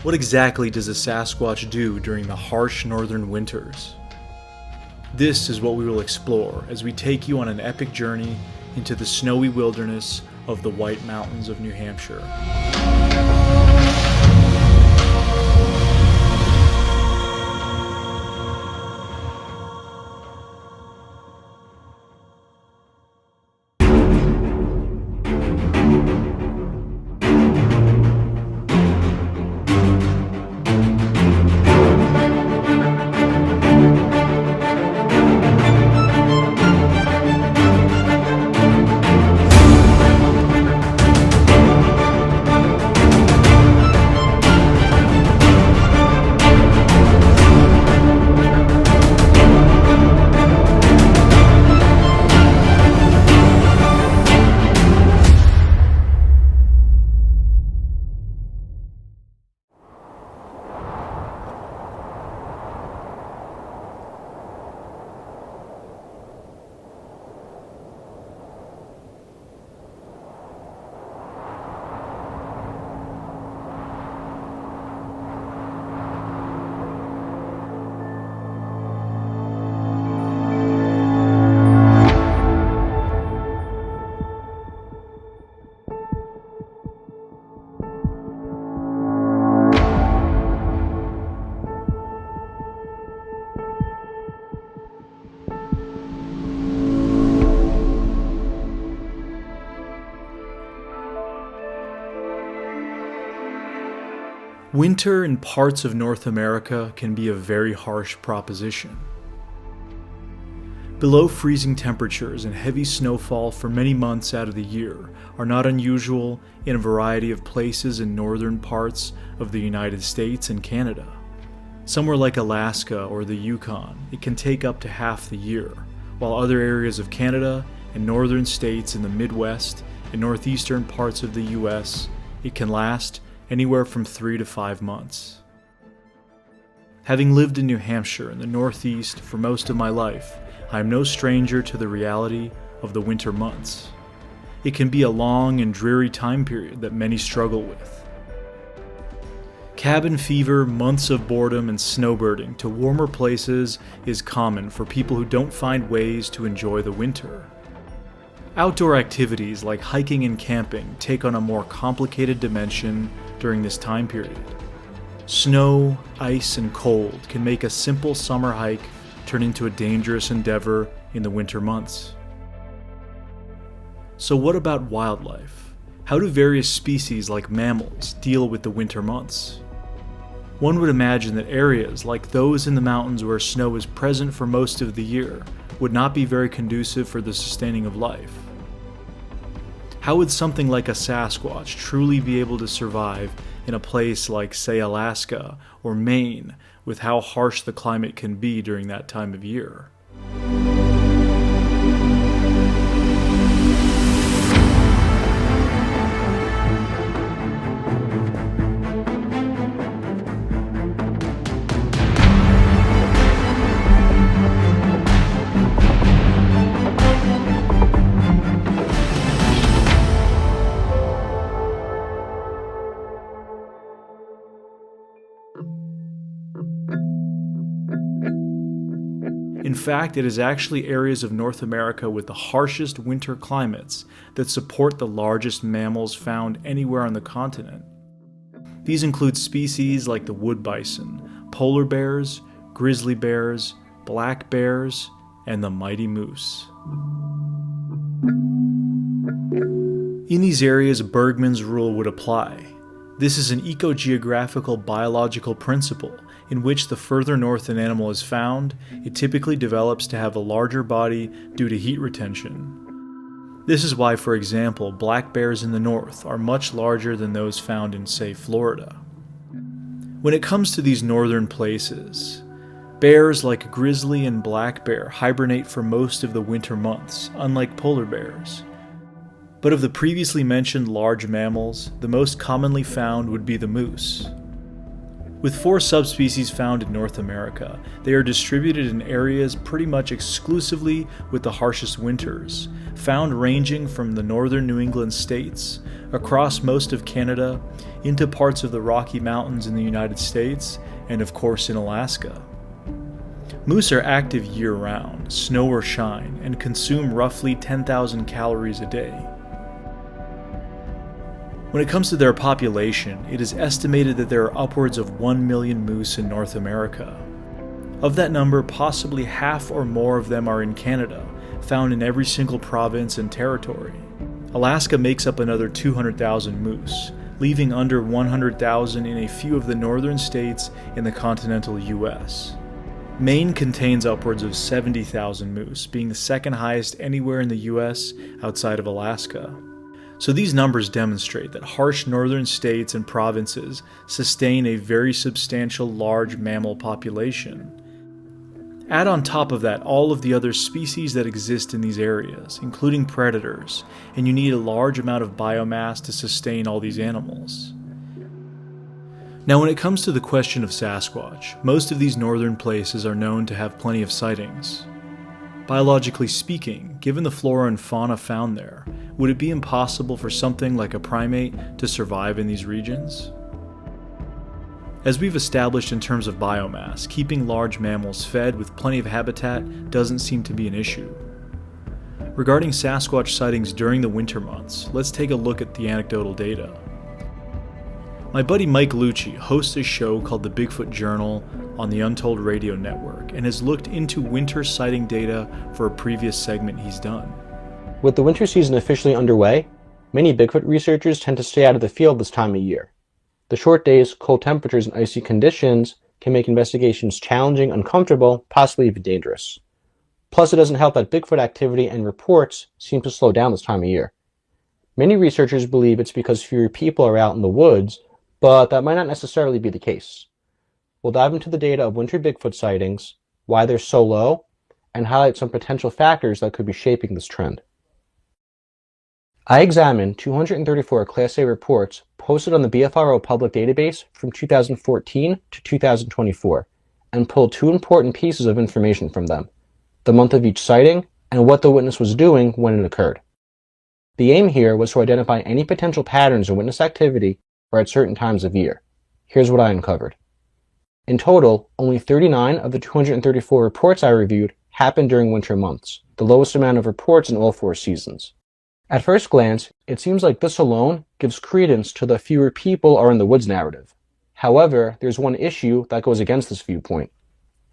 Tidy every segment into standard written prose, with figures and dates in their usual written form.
What exactly does a Sasquatch do during the harsh northern winters? This is what we will explore as we take you on an epic journey into the snowy wilderness of the White Mountains of New Hampshire. Winter in parts of North America can be a very harsh proposition. Below freezing temperatures and heavy snowfall for many months out of the year are not unusual in a variety of places in northern parts of the United States and Canada. Somewhere like Alaska or the Yukon, it can take up to half the year, while other areas of Canada and northern states in the Midwest and northeastern parts of the US, it can last anywhere from 3 to 5 months. Having lived in New Hampshire in the Northeast for most of my life, I am no stranger to the reality of the winter months. It can be a long and dreary time period that many struggle with. Cabin fever, months of boredom, and snowbirding to warmer places is common for people who don't find ways to enjoy the winter. Outdoor activities like hiking and camping take on a more complicated dimension during this time period. Snow, ice, and cold can make a simple summer hike turn into a dangerous endeavor in the winter months. So what about wildlife? How do various species like mammals deal with the winter months? One would imagine that areas like those in the mountains where snow is present for most of the year would not be very conducive for the sustaining of life. How would something like a Sasquatch truly be able to survive in a place like, say, Alaska or Maine, with how harsh the climate can be during that time of year? In fact, it is actually areas of North America with the harshest winter climates that support the largest mammals found anywhere on the continent. These include species like the wood bison, polar bears, grizzly bears, black bears, and the mighty moose. In these areas, Bergmann's rule would apply. This is an ecogeographical biological principle in which the further north an animal is found, it typically develops to have a larger body due to heat retention. This is why, for example, black bears in the north are much larger than those found in, say, Florida. When it comes to these northern places, bears like grizzly and black bear hibernate for most of the winter months, unlike polar bears. But of the previously mentioned large mammals, the most commonly found would be the moose. With 4 subspecies found in North America, they are distributed in areas pretty much exclusively with the harshest winters, found ranging from the northern New England states, across most of Canada, into parts of the Rocky Mountains in the United States, and of course in Alaska. Moose are active year-round, snow or shine, and consume roughly 10,000 calories a day. When it comes to their population, it is estimated that there are upwards of 1 million moose in North America. Of that number, possibly half or more of them are in Canada, found in every single province and territory. Alaska makes up another 200,000 moose, leaving under 100,000 in a few of the northern states in the continental US. Maine contains upwards of 70,000 moose, being the second highest anywhere in the US outside of Alaska. So these numbers demonstrate that harsh northern states and provinces sustain a very substantial large mammal population. Add on top of that all of the other species that exist in these areas, including predators, and you need a large amount of biomass to sustain all these animals. Now when it comes to the question of Sasquatch, most of these northern places are known to have plenty of sightings. Biologically speaking, given the flora and fauna found there, would it be impossible for something like a primate to survive in these regions? As we've established in terms of biomass, keeping large mammals fed with plenty of habitat doesn't seem to be an issue. Regarding Sasquatch sightings during the winter months, let's take a look at the anecdotal data. My buddy Mike Lucci hosts a show called the Bigfoot Journal on the Untold Radio Network and has looked into winter sighting data for a previous segment he's done. With the winter season officially underway, many Bigfoot researchers tend to stay out of the field this time of year. The short days, cold temperatures, and icy conditions can make investigations challenging, uncomfortable, possibly even dangerous. Plus, it doesn't help that Bigfoot activity and reports seem to slow down this time of year. Many researchers believe it's because fewer people are out in the woods, but that might not necessarily be the case. We'll dive into the data of winter Bigfoot sightings, why they're so low, and highlight some potential factors that could be shaping this trend. I examined 234 Class A reports posted on the BFRO public database from 2014 to 2024 and pulled 2 important pieces of information from them: the month of each sighting and what the witness was doing when it occurred. The aim here was to identify any potential patterns in witness activity or at certain times of year. Here's what I uncovered. In total, only 39 of the 234 reports I reviewed happened during winter months, the lowest amount of reports in all 4 seasons. At first glance, it seems like this alone gives credence to the fewer people are in the woods narrative. However, there's one issue that goes against this viewpoint.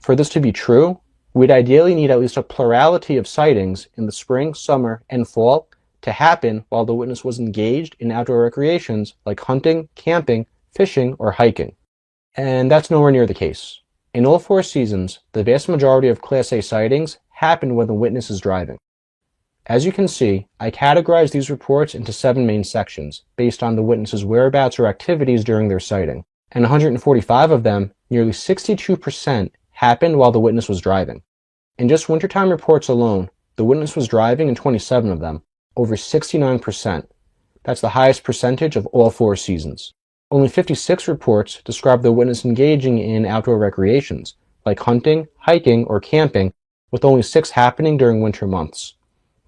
For this to be true, we'd ideally need at least a plurality of sightings in the spring, summer, and fall to happen while the witness was engaged in outdoor recreations like hunting, camping, fishing, or hiking. And that's nowhere near the case. In all 4 seasons, the vast majority of Class A sightings happen when the witness is driving. As you can see, I categorized these reports into 7 main sections based on the witness's whereabouts or activities during their sighting, and 145 of them, nearly 62%, happened while the witness was driving. In just wintertime reports alone, the witness was driving in 27 of them, over 69%. That's the highest percentage of all 4 seasons. Only 56 reports describe the witness engaging in outdoor recreations, like hunting, hiking, or camping, with only 6 happening during winter months.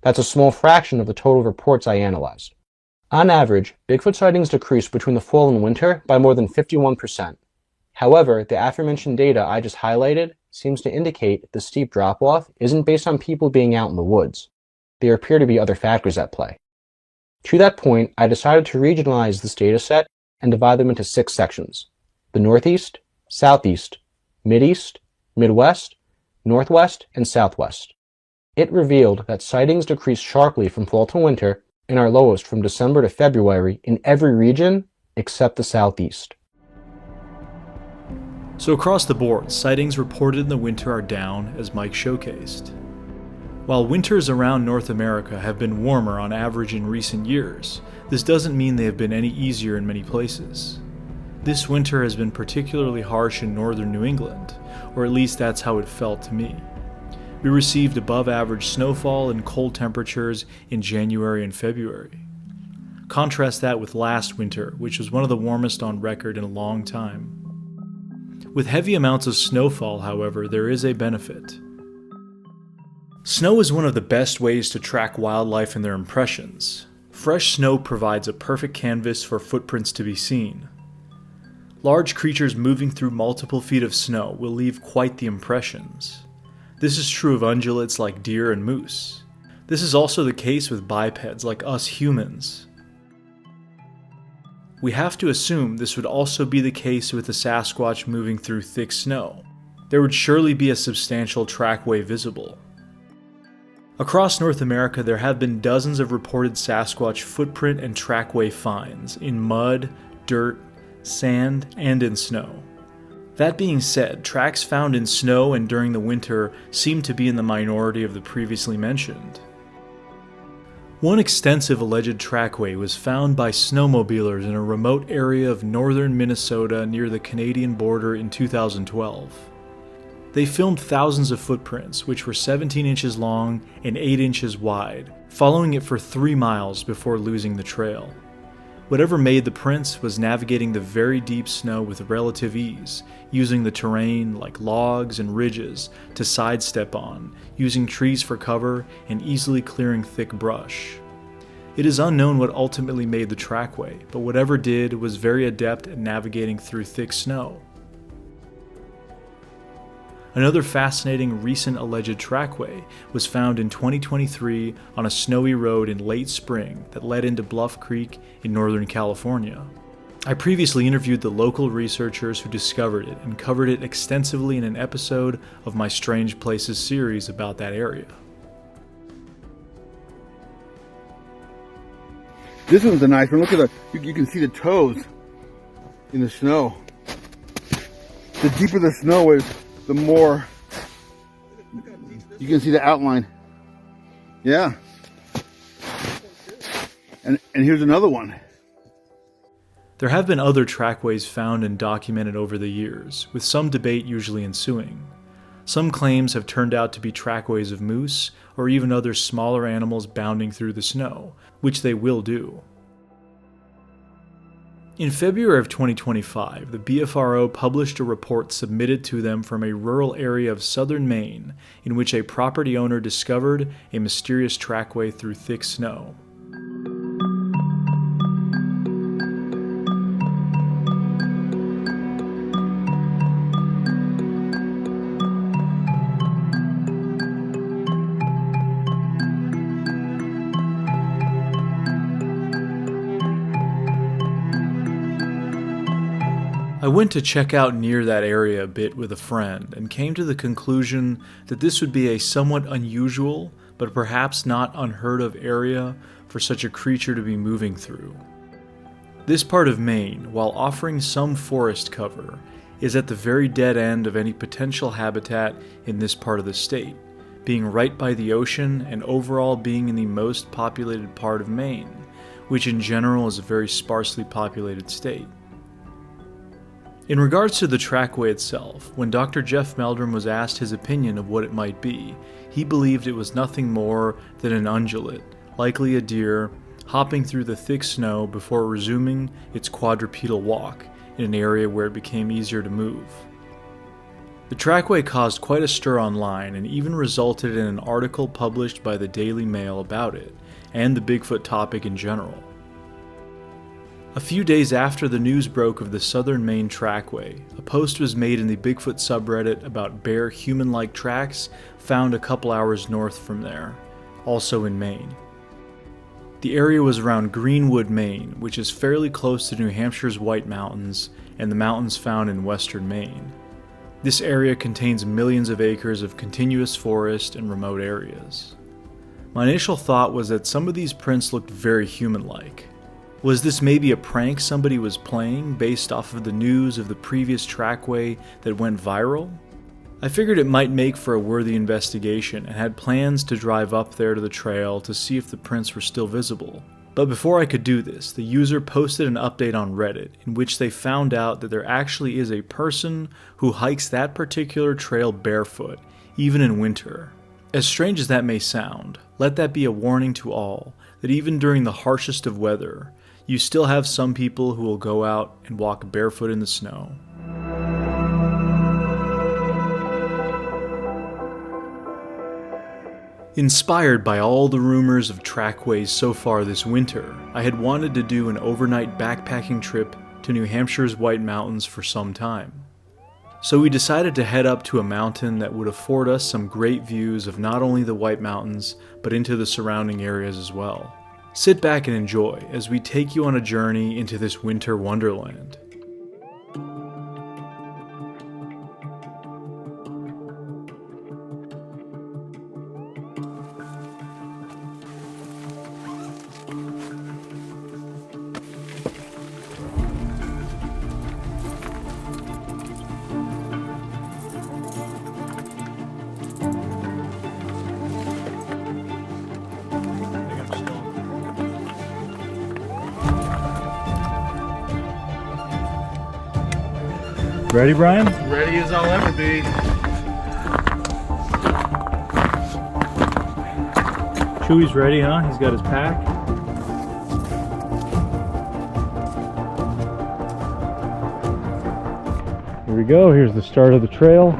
That's a small fraction of the total reports I analyzed. On average, Bigfoot sightings decrease between the fall and winter by more than 51%. However, the aforementioned data I just highlighted seems to indicate the steep drop-off isn't based on people being out in the woods. There appear to be other factors at play. To that point, I decided to regionalize this data set and divide them into 6 sections: the Northeast, Southeast, Mideast, Midwest, Northwest, and Southwest. It revealed that sightings decreased sharply from fall to winter and are lowest from December to February in every region except the Southeast. So across the board, sightings reported in the winter are down, as Mike showcased. While winters around North America have been warmer on average in recent years, this doesn't mean they have been any easier in many places. This winter has been particularly harsh in northern New England, or at least that's how it felt to me. We received above average snowfall and cold temperatures in January and February. Contrast that with last winter, which was one of the warmest on record in a long time. With heavy amounts of snowfall, however, there is a benefit. Snow is one of the best ways to track wildlife and their impressions. Fresh snow provides a perfect canvas for footprints to be seen. Large creatures moving through multiple feet of snow will leave quite the impressions. This is true of ungulates like deer and moose. This is also the case with bipeds like us humans. We have to assume this would also be the case with the Sasquatch moving through thick snow. There would surely be a substantial trackway visible. Across North America, there have been dozens of reported Sasquatch footprint and trackway finds in mud, dirt, sand, and in snow. That being said, tracks found in snow and during the winter seem to be in the minority of the previously mentioned. One extensive alleged trackway was found by snowmobilers in a remote area of northern Minnesota near the Canadian border in 2012. They filmed thousands of footprints, which were 17 inches long and 8 inches wide, following it for 3 miles before losing the trail. Whatever made the prints was navigating the very deep snow with relative ease, using the terrain like logs and ridges to sidestep on, using trees for cover, and easily clearing thick brush. It is unknown what ultimately made the trackway, but whatever did was very adept at navigating through thick snow. Another fascinating recent alleged trackway was found in 2023 on a snowy road in late spring that led into Bluff Creek in Northern California. I previously interviewed the local researchers who discovered it and covered it extensively in an episode of my Strange Places series about that area. This one's a nice one. Look at you can see the toes in the snow. The deeper the snow is, the more you can see the outline. Yeah. And here's another one. There have been other trackways found and documented over the years, with some debate usually ensuing. Some claims have turned out to be trackways of moose or even other smaller animals bounding through the snow, which they will do. In February of 2025, the BFRO published a report submitted to them from a rural area of southern Maine in which a property owner discovered a mysterious trackway through thick snow. I went to check out near that area a bit with a friend and came to the conclusion that this would be a somewhat unusual, but perhaps not unheard of area for such a creature to be moving through. This part of Maine, while offering some forest cover, is at the very dead end of any potential habitat in this part of the state, being right by the ocean and overall being in the most populated part of Maine, which in general is a very sparsely populated state. In regards to the trackway itself, when Dr. Jeff Meldrum was asked his opinion of what it might be, he believed it was nothing more than an ungulate, likely a deer, hopping through the thick snow before resuming its quadrupedal walk in an area where it became easier to move. The trackway caused quite a stir online and even resulted in an article published by the Daily Mail about it, and the Bigfoot topic in general. A few days after the news broke of the southern Maine trackway, a post was made in the Bigfoot subreddit about bare human-like tracks found a couple hours north from there, also in Maine. The area was around Greenwood, Maine, which is fairly close to New Hampshire's White Mountains and the mountains found in western Maine. This area contains millions of acres of continuous forest and remote areas. My initial thought was that some of these prints looked very human-like. Was this maybe a prank somebody was playing based off of the news of the previous trackway that went viral? I figured it might make for a worthy investigation and had plans to drive up there to the trail to see if the prints were still visible. But before I could do this, the user posted an update on Reddit in which they found out that there actually is a person who hikes that particular trail barefoot, even in winter. As strange as that may sound, let that be a warning to all that even during the harshest of weather, you still have some people who will go out and walk barefoot in the snow. Inspired by all the rumors of trackways so far this winter, I had wanted to do an overnight backpacking trip to New Hampshire's White Mountains for some time. So we decided to head up to a mountain that would afford us some great views of not only the White Mountains, but into the surrounding areas as well. Sit back and enjoy as we take you on a journey into this winter wonderland. Ready, Brian? Ready as I'll ever be. Chewie's ready, huh? He's got his pack. Here we go. Here's the start of the trail.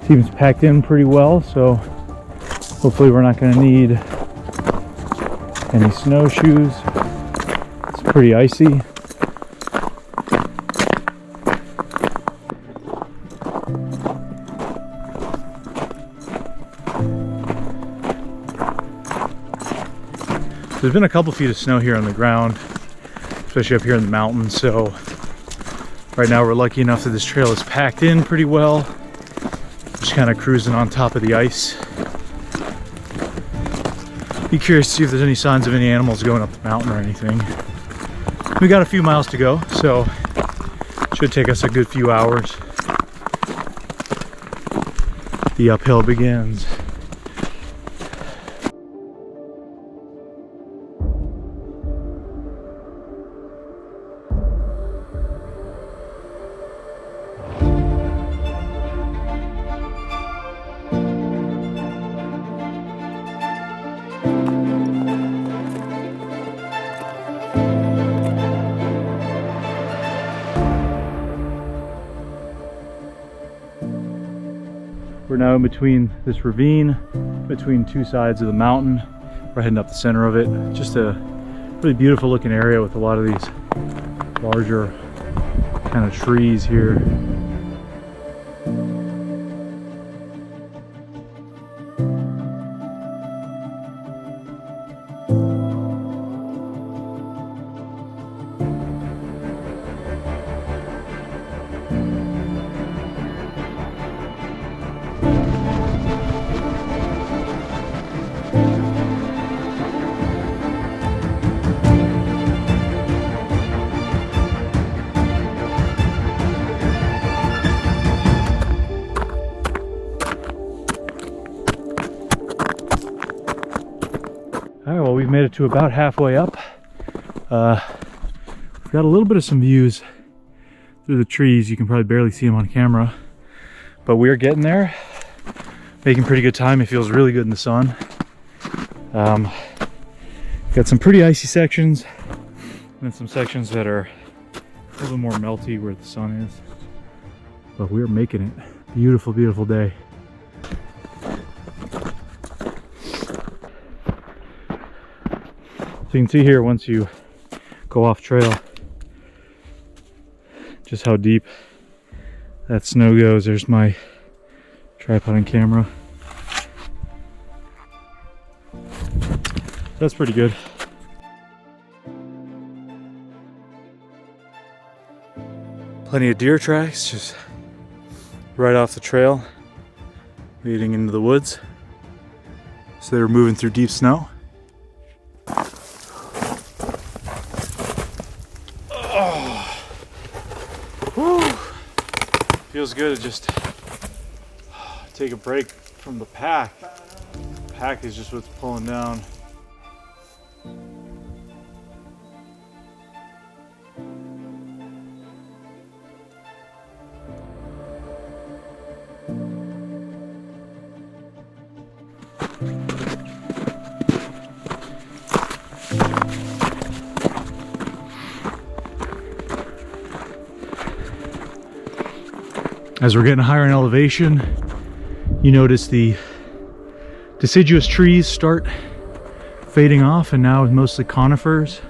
Seems packed in pretty well, so hopefully we're not going to need any snowshoes. Pretty icy. There's been a couple feet of snow here on the ground, especially up here in the mountains, so right now we're lucky enough that this trail is packed in pretty well. Just kind of cruising on top of the ice. Be curious to see if there's any signs of any animals going up the mountain or anything. We got a few miles to go, so should take us a good few hours. The uphill begins. We're now in between this ravine, between two sides of the mountain. We're heading up the center of it. Just a really beautiful looking area with a lot of these larger kind of trees here. Alright, well, we've made it to about halfway up. We've got a little bit of some views through the trees. You can probably barely see them on camera, but we're getting there, making pretty good time. It feels really good in the sun. Got some pretty icy sections and then some sections that are a little more melty where the sun is, but we're making it. Beautiful, beautiful day. So you can see here, once you go off trail, just how deep that snow goes. There's my tripod and camera. That's pretty good. Plenty of deer tracks just right off the trail leading into the woods. So they were moving through deep snow. Feels good to just take a break from the pack. The pack is just what's pulling down. As we're getting higher in elevation, you notice the deciduous trees start fading off, and now it's mostly conifers.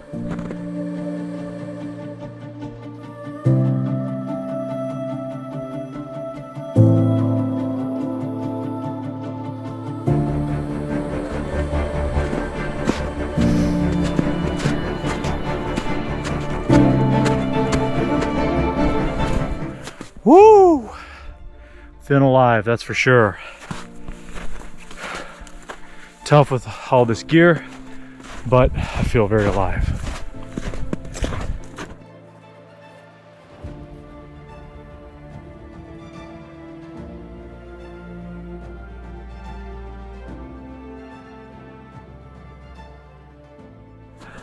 Woo! Feeling alive, that's for sure. Tough with all this gear, but I feel very alive.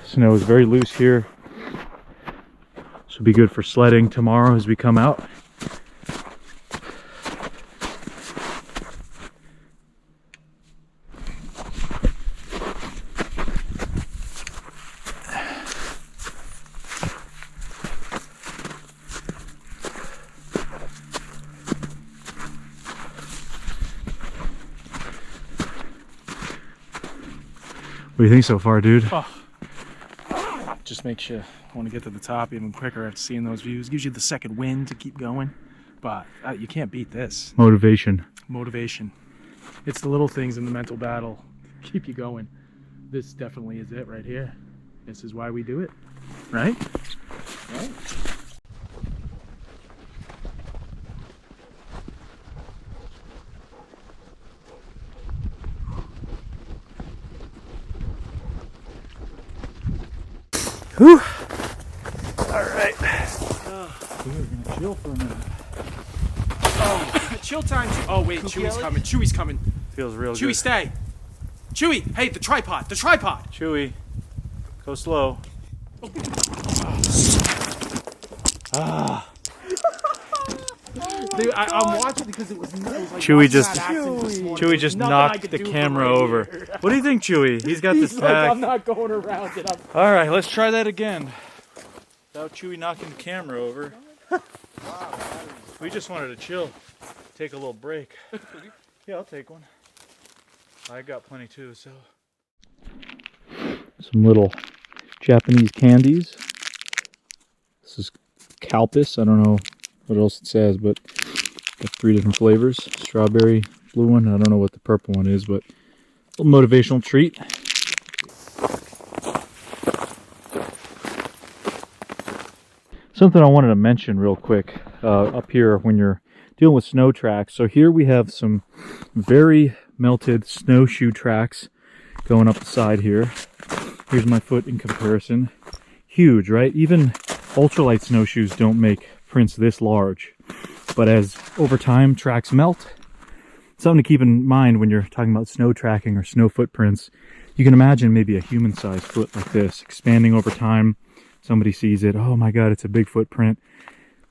Snow is very loose here. This will be good for sledding tomorrow as we come out. What do you think so far, dude? Oh. Just makes you want to get to the top even quicker after seeing those views. Gives you the second wind to keep going, but you can't beat this. Motivation. Motivation. It's the little things in the mental battle keep you going. This definitely is it right here. This is why we do it, right? Right? Whew. All right. We're gonna chill for a minute. Oh, chill time. Oh wait, Chewie's coming. Chewie's coming. Feels real Chewie, good. stay. Chewie, hey, the tripod. The tripod. Chewie, go slow. Ah. Dude, I'm watching because it was like Chewie just knocked the camera over. What do you think, Chewie? He's got this pack. I'm not going around it. All right, let's try that again. Without Chewie knocking the camera over. We just wanted to chill, take a little break. Yeah, I'll take one. I got plenty too, so. Some little Japanese candies. This is Calpis. I don't know what else it says, but got 3 different flavors. Strawberry, blue one. I don't know what the purple one is, but a little motivational treat. Something I wanted to mention real quick up here when you're dealing with snow tracks. So here we have some very melted snowshoe tracks going up the side here. Here's my foot in comparison. Huge, right? Even ultralight snowshoes don't make prints this large. But as over time tracks melt, something to keep in mind when you're talking about snow tracking or snow footprints. You can imagine maybe a human-sized foot like this expanding over time. Somebody sees it, oh my god, it's a big footprint.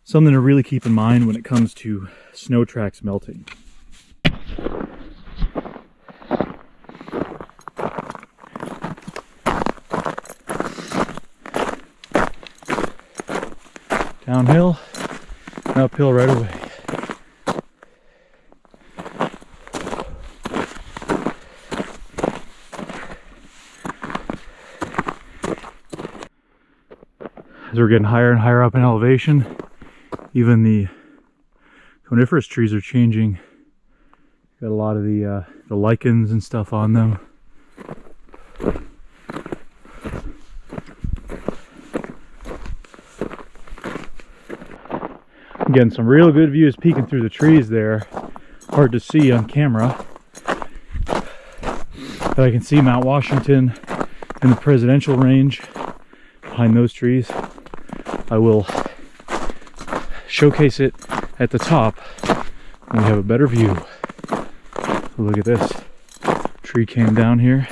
Something to really keep in mind when it comes to snow tracks melting. Downhill, uphill right away. As we're getting higher and higher up in elevation, even the coniferous trees are changing. Got a lot of the lichens and stuff on them. I'm getting some real good views peeking through the trees there. Hard to see on camera. But I can see Mount Washington and the presidential range behind those trees. I will showcase it at the top when we have a better view. So look at this. Tree came down here.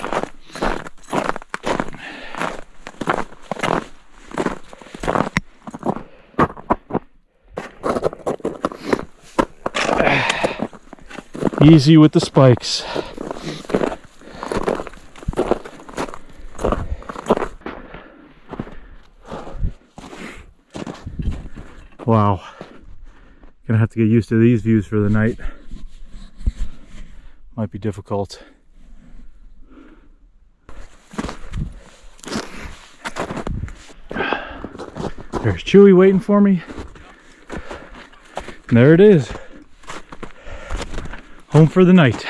Easy with the spikes. Wow. Gonna have to get used to these views for the night. Might be difficult. There's Chewie waiting for me. And there it is. Home for the night.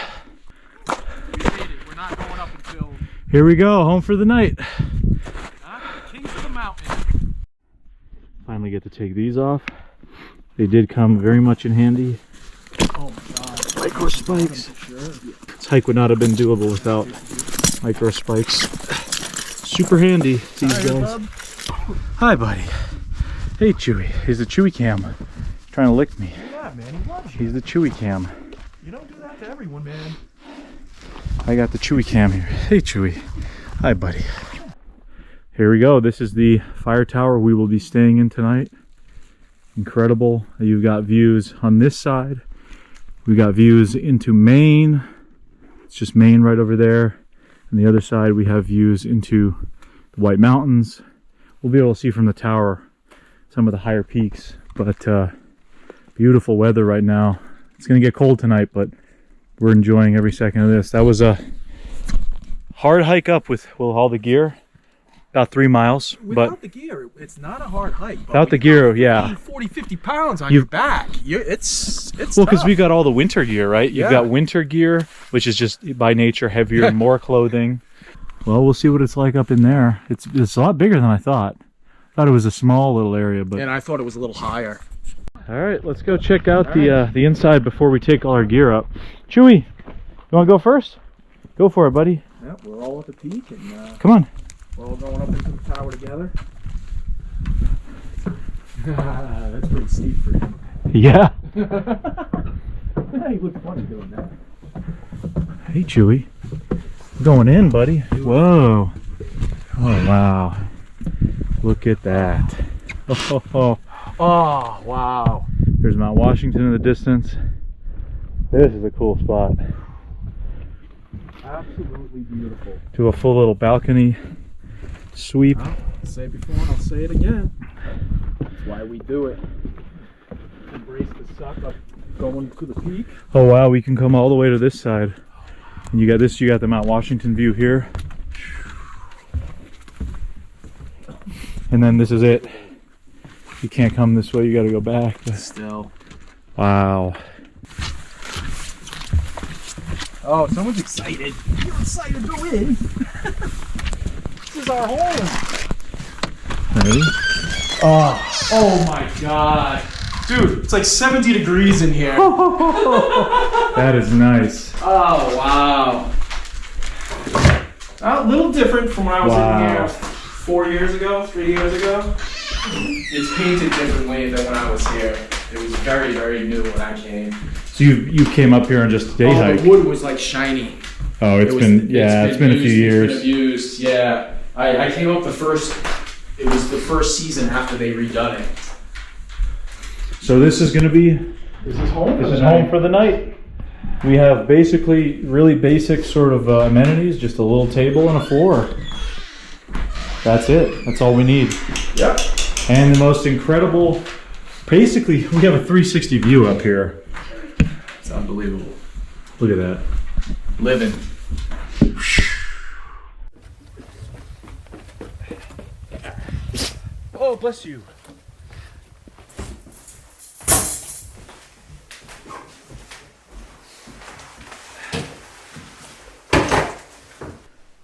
We made it. We're not going up until... Here we go, home for the night. Kings of the mountain. Finally get to take these off. They did come very much in handy. Oh my god. Micro spikes. This hike would not have been doable without micro spikes. Super handy, these guys. Hi, buddy. Hey, Chewie. He's the Chewie cam. Trying to lick me. Yeah, man, he loves you. He's the Chewie cam. You don't do that to everyone, man. I got the Chewie cam here. Hey, Chewie. Hi, buddy. Here we go. This is the fire tower we will be staying in tonight. Incredible. You've got views on this side. We got views into Maine. It's just Maine right over there. On the other side, we have views into the White Mountains. We'll be able to see from the tower some of the higher peaks, but beautiful weather right now. It's gonna get cold tonight, but we're enjoying every second of this. That was a hard hike up with all the gear, about 3 miles. Without the gear, it's not a hard hike. Without the gear, yeah. 40, 50 pounds on your back. It's Well, because tough. we got all the winter gear, right? You've Yeah. got winter gear, which is just by nature heavier and more clothing. Well, we'll see what it's like up in there. It's a lot bigger than I thought. Thought it was a small little area, but And I thought it was a little higher. all right, let's go check out the inside before we take all our gear up. Chewie, you want to go first? Go for it, buddy. Yep, we're all at the peak and Come on. we're all going up into the tower together. That's pretty steep for him. Yeah. He looked funny doing that. Hey, Chewie. Going in, buddy. Whoa. Oh, wow. Look at that. Oh, Oh, wow. there's Mount Washington in the distance. This is a cool spot. Absolutely beautiful. Do a full little balcony sweep. I'll say it before and I'll say it again. That's why we do it. Embrace the suck of going to the peak. Oh wow, we can come all the way to this side. And you got this, you got the Mount Washington view here. And then this is it. You can't come this way, you gotta go back. Still. Wow. Oh, someone's excited. You're excited to go in. This is our home. Ready? Oh my god. Dude, it's like 70 degrees in here. That is nice. Oh, wow. A little different from when I was in here 4 years ago, 3 years ago. It's painted differently than when I was here. It was very, very new when I came. So you came up here on just a day hike? The wood was like shiny. Oh, it's been a few years. It's been abused, yeah. I came up it was the first season after they redone it. So this is gonna be This is home. home for the night. We have basically really basic sort of amenities, just a little table and a floor. That's it. That's all we need. Yep. And the most incredible, basically, we have a 360 view up here. It's unbelievable. Look at that. Living. Oh, bless you.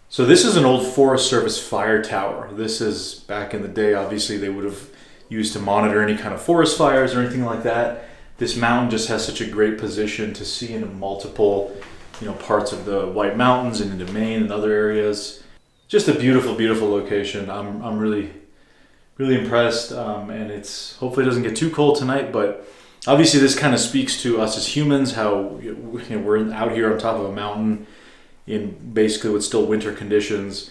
So this is an old Forest Service fire tower. This is back in the day, obviously they would have used to monitor any kind of forest fires or anything like that. This mountain just has such a great position to see into multiple, parts of the White Mountains and into Maine and other areas. Just a beautiful, beautiful location. I'm really, really impressed, and it's hopefully it doesn't get too cold tonight. But obviously, this kind of speaks to us as humans, how we're out here on top of a mountain in basically what's still winter conditions,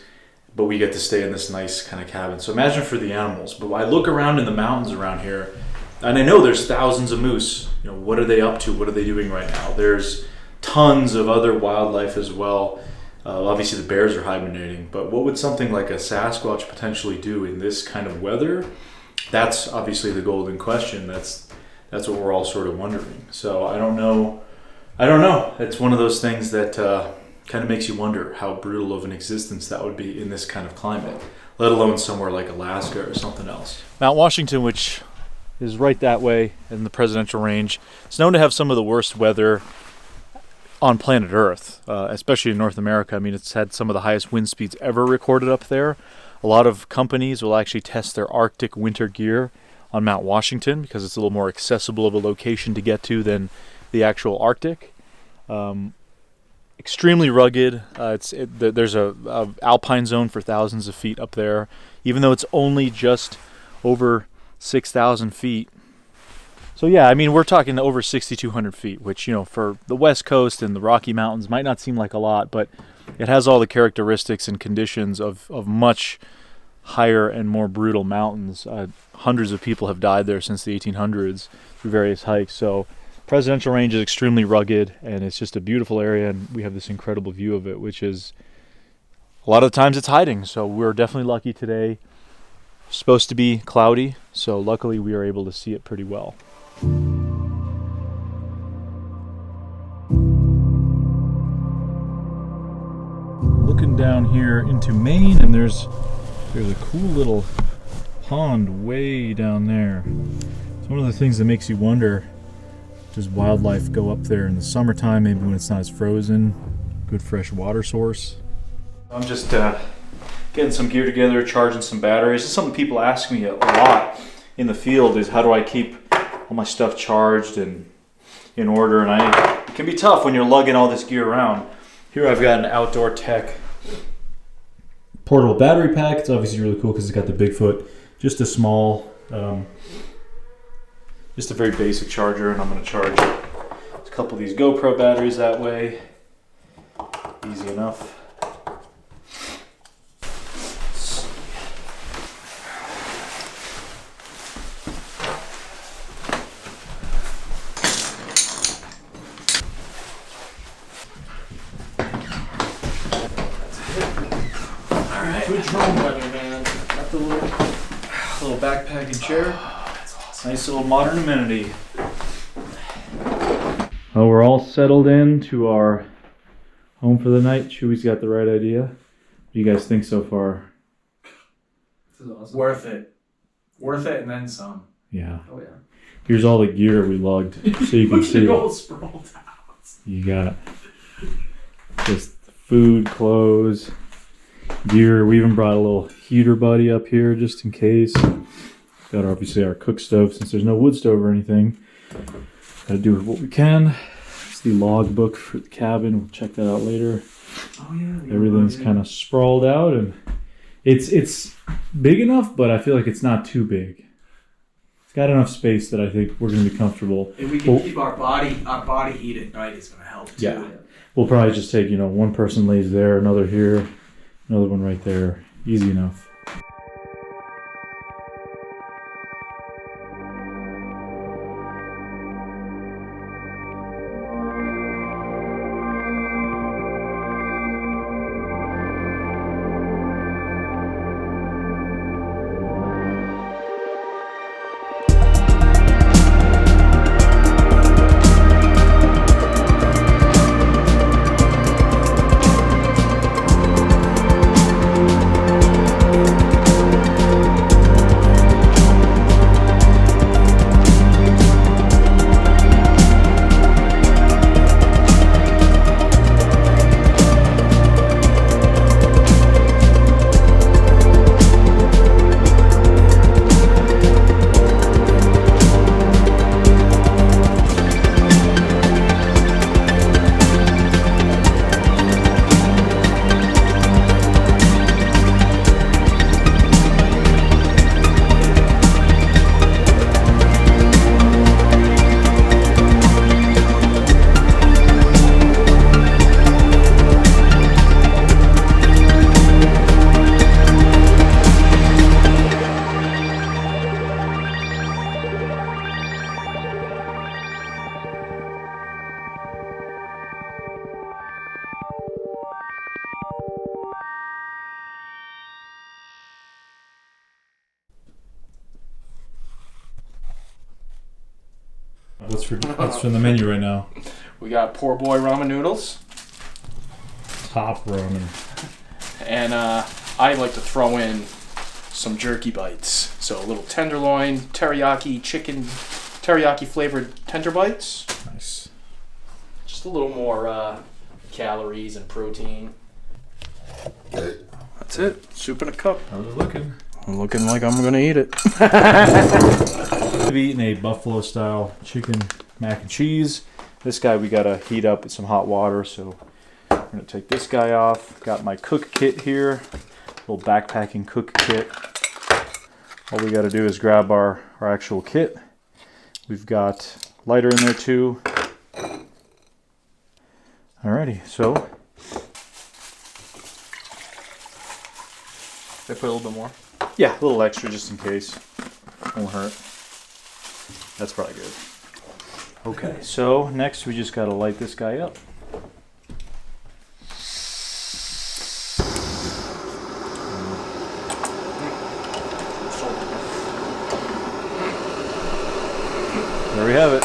but we get to stay in this nice kind of cabin. So imagine for the animals. But I look around in the mountains around here, and I know there's thousands of moose. What are they up to? What are they doing right now? There's tons of other wildlife as well. Obviously the bears are hibernating, but what would something like a Sasquatch potentially do in this kind of weather? That's obviously the golden question. That's That's what we're all sort of wondering. So I don't know. It's one of those things that kind of makes you wonder how brutal of an existence that would be in this kind of climate, let alone somewhere like Alaska or something else. Mount Washington, which is right that way in the presidential range, it's known to have some of the worst weather on planet Earth, especially in North America. I mean, it's had some of the highest wind speeds ever recorded up there. A lot of companies will actually test their Arctic winter gear on Mount Washington because it's a little more accessible of a location to get to than the actual Arctic. Extremely rugged. There's a alpine zone for thousands of feet up there, even though it's only just over 6,000 feet. So yeah, I mean, we're talking over 6,200 feet, which, you know, for the West Coast and the Rocky Mountains might not seem like a lot, but it has all the characteristics and conditions of much higher and more brutal mountains. Hundreds of people have died there since the 1800s through various hikes. So presidential range is extremely rugged, and it's just a beautiful area, and we have this incredible view of it, which is a lot of the times it's hiding. So we're definitely lucky today. It's supposed to be cloudy, so luckily we are able to see it pretty well. Looking down here into Maine, and there's a cool little pond way down there. It's one of the things that makes you wonder, does wildlife go up there in the summertime, maybe when it's not as frozen? Good fresh water source. I'm just getting some gear together, charging some batteries. It's something people ask me a lot in the field, is how do I keep all my stuff charged and in order, and it can be tough when you're lugging all this gear around. Here I've got an Outdoor Tech portable battery pack. It's obviously really cool because it's got the Bigfoot, just a small, just a very basic charger, and I'm going to charge a couple of these GoPro batteries that way. Easy enough. Good drone weather, man. Got the little backpacking chair. Oh, that's awesome. Nice little modern amenity. Oh, we're all settled in to our home for the night. Chewie's got the right idea. What do you guys think so far? This is awesome. Worth it. Worth it and then some. Yeah. Oh yeah. Here's all the gear we lugged, so you can see. All sprawled out. You got just food, clothes, gear. We even brought a little heater buddy up here just in case. Got obviously our cook stove since there's no wood stove or anything. Gotta do what we can. It's the log book for the cabin. We'll check that out later. Oh yeah. Everything's kind of sprawled out, and it's big enough, but I feel like it's not too big. It's got enough space that I think we're gonna be comfortable. If we can keep our body heat at night, it's gonna help too. Yeah. We'll probably just take, one person lays there, another here, another one right there. Easy enough. What's from the menu right now? We got poor boy ramen noodles. Top ramen. And I like to throw in some jerky bites. So a little tenderloin, teriyaki chicken, teriyaki flavored tender bites. Nice. Just a little more calories and protein. That's it. Soup in a cup. How's it looking? I'm looking like I'm gonna eat it. I've eaten a buffalo style chicken mac and cheese. This guy we gotta heat up with some hot water, so I'm gonna take this guy off. Got my cook kit here, little backpacking cook kit. All we gotta do is grab our actual kit. We've got lighter in there too. Alrighty, so Did I put a little bit more? yeah, a little extra just in case. Won't hurt. That's probably good. Okay, so next we just gotta light this guy up. There we have it.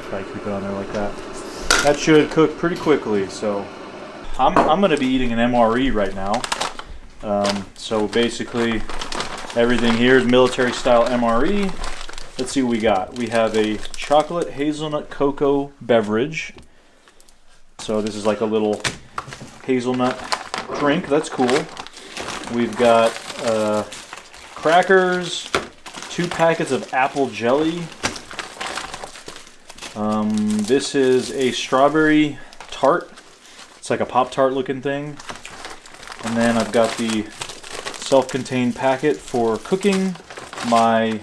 Try to keep it on there like that. That should cook pretty quickly, so I'm gonna be eating an MRE right now. So basically everything here is military style MRE. Let's see what we got. We have a chocolate hazelnut cocoa beverage. So this is like a little hazelnut drink. That's cool. We've got crackers, 2 packets of apple jelly. This is a strawberry tart. It's like a Pop-Tart looking thing. And then I've got the self-contained packet for cooking. My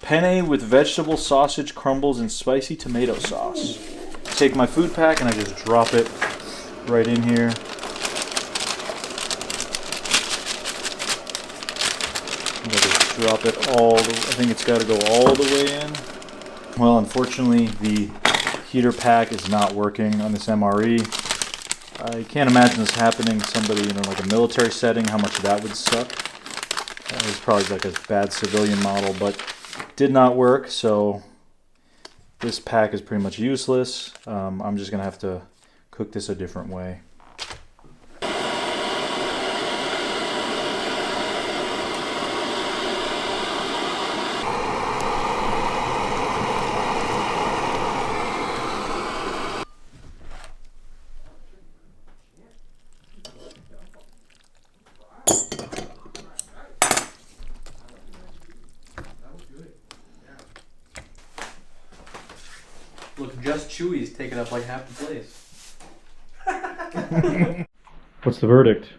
penne with vegetable sausage crumbles and spicy tomato sauce. Take my food pack and I just drop it right in here. I'm gonna just drop it all the, I think it's got to go all the way in. Well, unfortunately, the heater pack is not working on this MRE. I can't imagine this happening to somebody in like a military setting, how much that would suck. It was probably like a bad civilian model, but did not work, so this pack is pretty much useless. I'm just going to have to cook this a different way. Look, just Chewie's taking up like half the place. What's the verdict?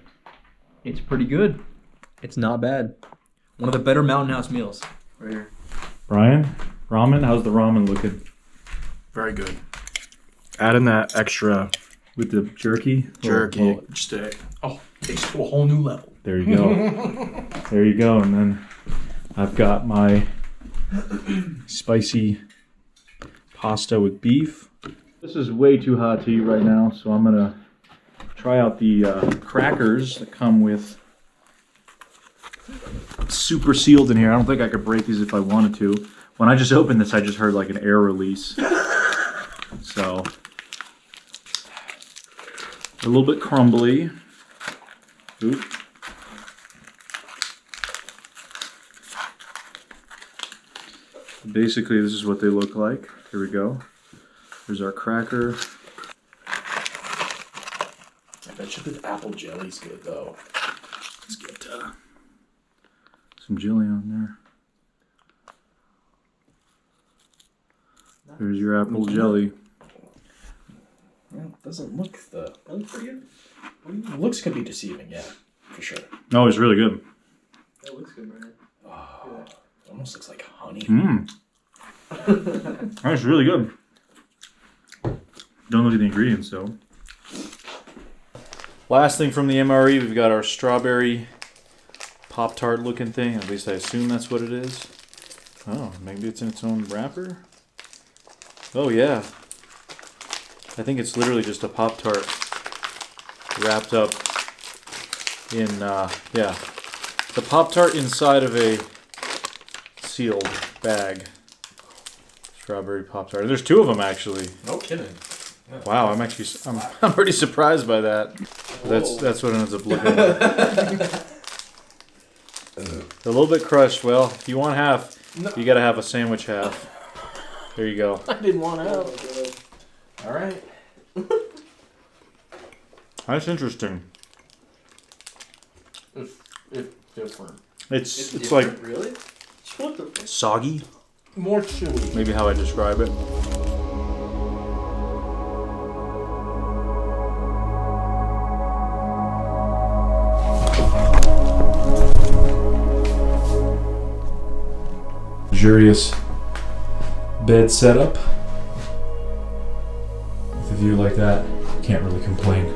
It's pretty good. It's not bad. One of the better Mountain House meals right here. Brian, ramen? How's the ramen looking? Very good. Add in that extra With the jerky? jerky. Oh, Just takes it to a whole new level. there you go. There you go. And then I've got my spicy pasta with beef. This is way too hot to eat right now, so I'm gonna try out the crackers that come with super sealed in here. I don't think I could break these if I wanted to. When I just opened this, I just heard like an air release. So a little bit crumbly. Oop. Basically, this is what they look like. Here we go. There's our cracker. I bet you the apple jelly's good though. Let's get some jelly on there. There's your apple jelly. Well, it doesn't look that looks pretty good. It looks can be deceiving, yeah, for sure. Oh, it's really good. That looks good, Brian. Oh, it almost looks like honey. Mmm. That's really good. Don't look at the ingredients though. Last thing from the MRE, we've got our strawberry Pop-Tart looking thing. At least I assume that's what it is. Oh, maybe it's in its own wrapper? Oh yeah. I think it's literally just a Pop-Tart wrapped up in, yeah. The Pop-Tart inside of a sealed bag. Strawberry Pop-Tart. There's 2 of them actually. No kidding. Wow, I'm pretty surprised by that. That's what it ends up looking like. A little bit crushed. Well, if you want half, you gotta have a sandwich half. There you go. I didn't want half. All right. That's interesting. It's different. It's like really soggy. more chewy. Maybe how I describe it. Luxurious bed setup. With a view like that, can't really complain.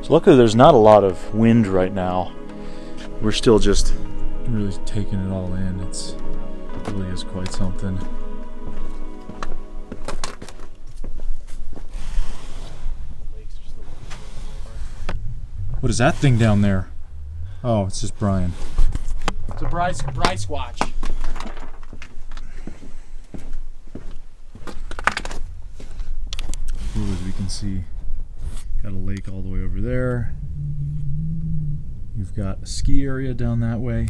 So luckily there's not a lot of wind right now. We're still just really taking it all in. It really is quite something. What is that thing down there? Oh, it's just Brian. It's a bright squatch. Ooh, as we can see, got a lake all the way over there. You've got a ski area down that way.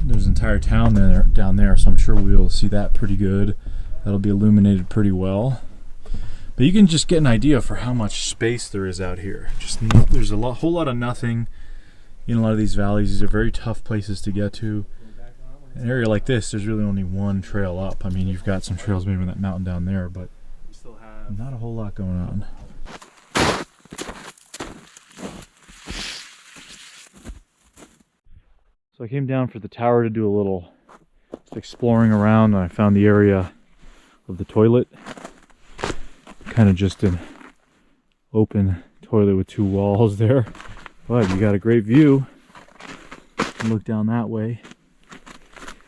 There's an entire town down there, so I'm sure we'll be able to see that pretty good. That'll be illuminated pretty well. But you can just get an idea for how much space there is out here. There's a whole lot of nothing in a lot of these valleys. These are very tough places to get to. An area like this, there's really only one trail up. I mean, you've got some trails maybe on that mountain down there, but not a whole lot going on. So I came down for the tower to do a little exploring around, and I found the area of the toilet. Kind of just an open toilet with 2 walls there. But you got a great view. You can look down that way.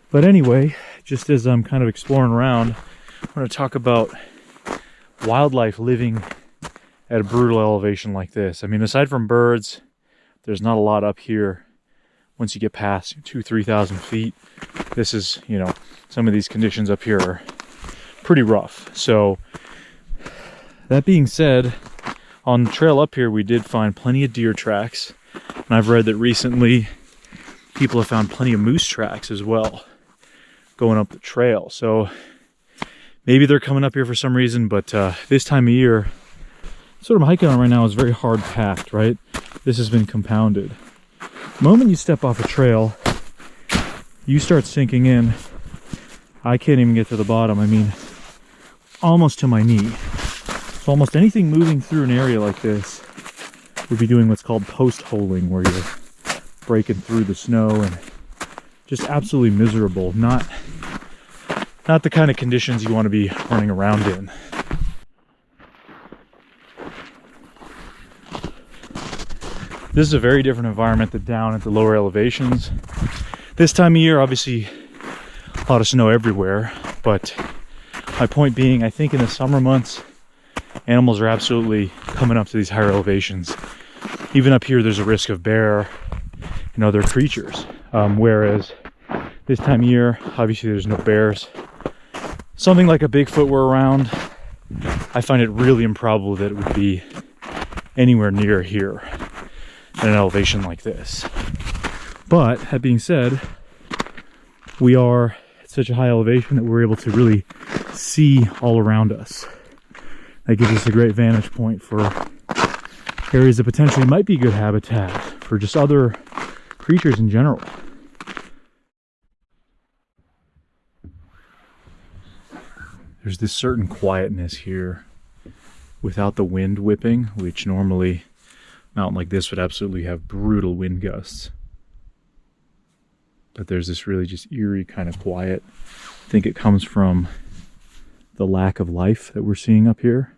But anyway, just as I'm kind of exploring around, I want to talk about wildlife living at a brutal elevation like this. I mean, aside from birds, there's not a lot up here. Once you get past 2,000-3,000 feet, this is, some of these conditions up here are pretty rough. So that being said, on the trail up here, we did find plenty of deer tracks. And I've read that recently people have found plenty of moose tracks as well going up the trail. So maybe they're coming up here for some reason, but this time of year, sort of I'm hiking on right now is very hard packed, right? This has been compounded. The moment you step off a trail, you start sinking in. I can't even get to the bottom. I mean, almost to my knee. So almost anything moving through an area like this would be doing what's called post-holing, where you're breaking through the snow, and just absolutely miserable. Not the kind of conditions you want to be running around in. This is a very different environment than down at the lower elevations. This time of year, obviously, a lot of snow everywhere, but my point being, I think in the summer months, animals are absolutely coming up to these higher elevations. Even up here, there's a risk of bear and other creatures. Whereas this time of year, obviously there's no bears. Something like a Bigfoot were around, I find it really improbable that it would be anywhere near here at an elevation like this. But that being said, we are at such a high elevation that we're able to really see all around us. That gives us a great vantage point for areas that potentially might be good habitat for just other creatures in general. There's this certain quietness here without the wind whipping, which normally a mountain like this would absolutely have brutal wind gusts. But there's this really just eerie kind of quiet. I think it comes from the lack of life that we're seeing up here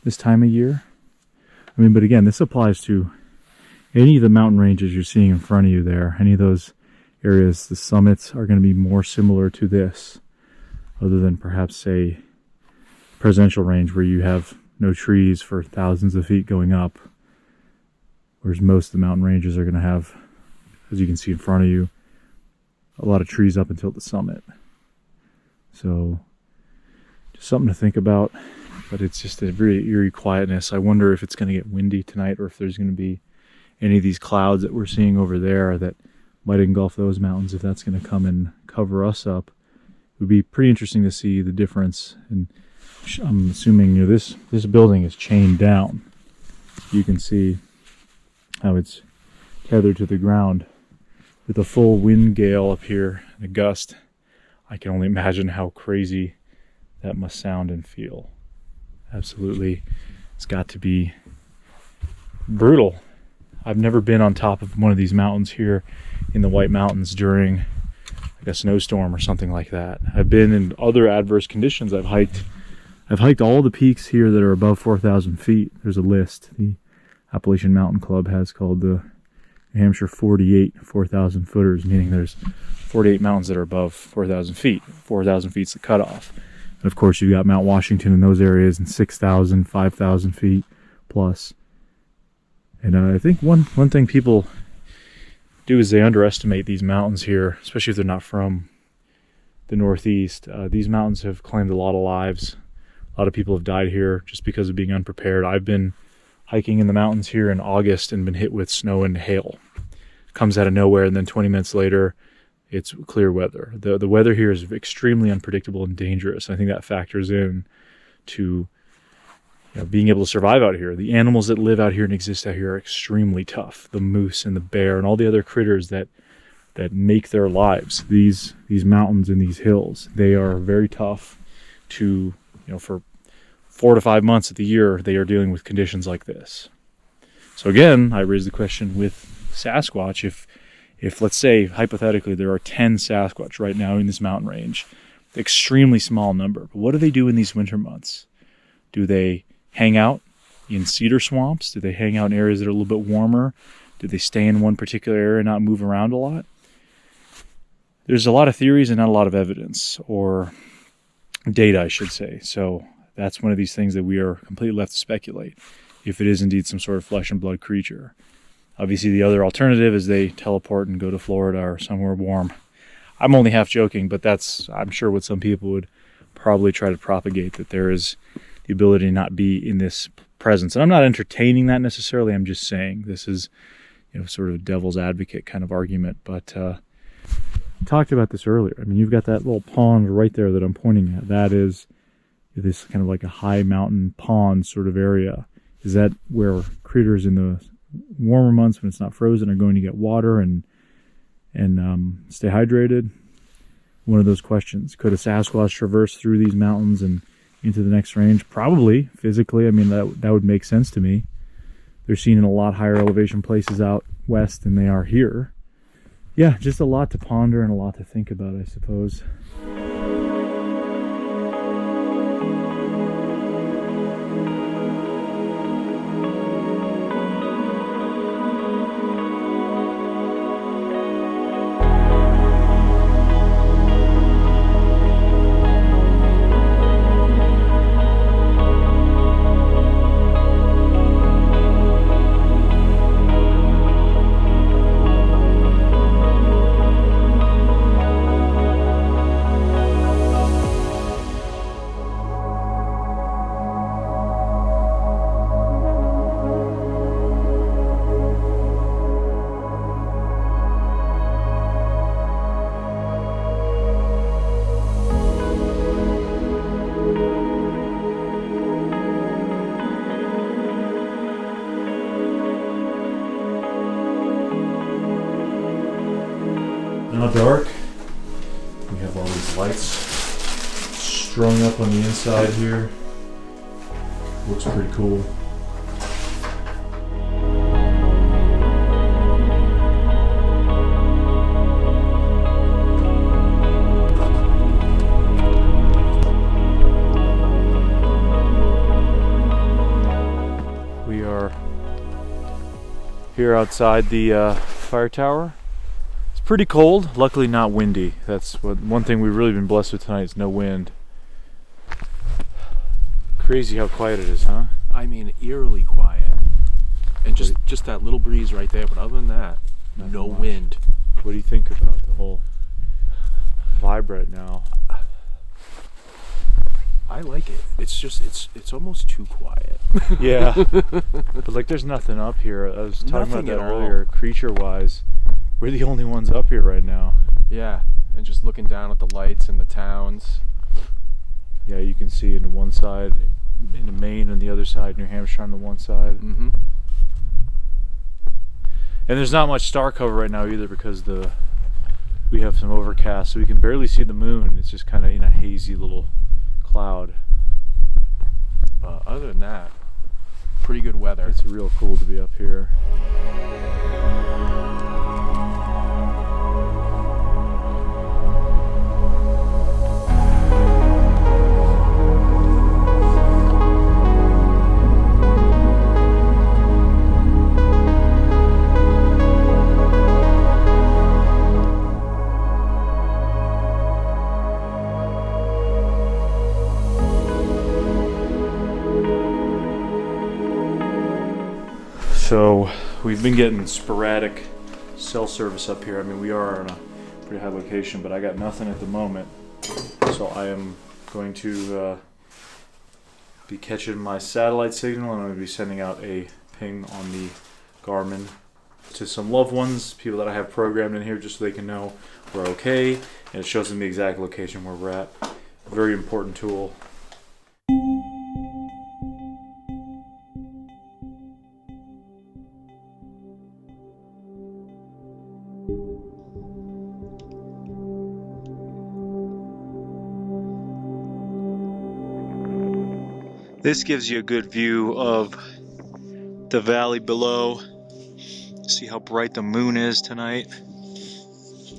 this time of year. I mean, but again, this applies to any of the mountain ranges you're seeing in front of you there. Any of those areas, the summits are going to be more similar to this, other than perhaps, say, presidential range where you have no trees for thousands of feet going up. Whereas most of the mountain ranges are going to have, as you can see in front of you, a lot of trees up until the summit. So just something to think about, but it's just a very eerie quietness. I wonder if it's going to get windy tonight, or if there's going to be any of these clouds that we're seeing over there that might engulf those mountains, if that's going to come and cover us up. It would be pretty interesting to see the difference. And I'm assuming, you know, this building is chained down. You can see how it's tethered to the ground. With a full wind gale up here, and a gust, I can only imagine how crazy that must sound and feel. Absolutely, it's got to be brutal. I've never been on top of one of these mountains here in the White Mountains during like a snowstorm or something like that. I've been in other adverse conditions. I've hiked all the peaks here that are above 4,000 feet. There's a list the Appalachian Mountain Club has called the Hampshire 48 4,000 footers, meaning there's 48 mountains that are above 4,000 feet. 4,000 feet's the cutoff. And of course, you've got Mount Washington in those areas, and 6,000, 5,000 feet plus. And I think one thing people do is they underestimate these mountains here, especially if they're not from the Northeast. These mountains have claimed a lot of lives. A lot of people have died here just because of being unprepared. I've been hiking in the mountains here in August and been hit with snow and hail. Comes out of nowhere, and then 20 minutes later, it's clear weather. The weather here is extremely unpredictable and dangerous. I think that factors in to, you know, being able to survive out here. The animals that live out here and exist out here are extremely tough. The moose and the bear and all the other critters that make their lives. These mountains and these hills, they are very tough to, you know, for 4 to 5 months of the year, they are dealing with conditions like this. So again, I raise the question with Sasquatch, if let's say, hypothetically, there are 10 Sasquatch right now in this mountain range, extremely small number, but what do they do in these winter months? Do they hang out in cedar swamps? Do they hang out in areas that are a little bit warmer? Do they stay in one particular area and not move around a lot? There's a lot of theories and not a lot of evidence, or data, I should say. So that's one of these things that we are completely left to speculate, if it is indeed some sort of flesh and blood creature. Obviously, the other alternative is they teleport and go to Florida or somewhere warm. I'm only half joking, but that's, I'm sure, what some people would probably try to propagate, that there is the ability to not be in this presence. And I'm not entertaining that necessarily. I'm just saying this is, you know, sort of a devil's advocate kind of argument. But I talked about this earlier. I mean, you've got that little pond right there that I'm pointing at. That is this kind of like a high mountain pond sort of area. Is that where critters in the warmer months, when it's not frozen, are going to get water and stay hydrated? One of those questions. Could a Sasquatch traverse through these mountains and into the next range? Probably, physically. I mean, that would make sense to me. They're seen in a lot higher elevation places out west than they are here. Yeah, just a lot to ponder and a lot to think about, I suppose. Now dark. We have all these lights strung up on the inside here. Looks pretty cool. We are here outside the fire tower. Pretty cold, luckily not windy. That's one thing we've really been blessed with tonight, is no wind. Crazy how quiet it is, huh? I mean, eerily quiet. And just that little breeze right there, but other than that, no wind. What do you think about the whole vibe right now. I like it. It's just it's almost too quiet. Yeah. But like there's nothing up here. I was talking Nothing about that at all. earlier, creature wise. We're the only ones up here right now. Yeah, and just looking down at the lights and the towns. Yeah, you can see in one side in Maine and the other side New Hampshire on the one side. Mm-hmm. And there's not much star cover right now either because we have some overcast, so we can barely see the moon. It's just kind of in a hazy little cloud. Other than that, pretty good weather. It's real cool to be up here. So we've been getting sporadic cell service up here. I mean, we are on a pretty high location, but I got nothing at the moment. So I am going to be catching my satellite signal, and I'm going to be sending out a ping on the Garmin to some loved ones, people that I have programmed in here, just so they can know we're okay, and it shows them the exact location where we're at. Very important tool. This gives you a good view of the valley below. See how bright the moon is tonight.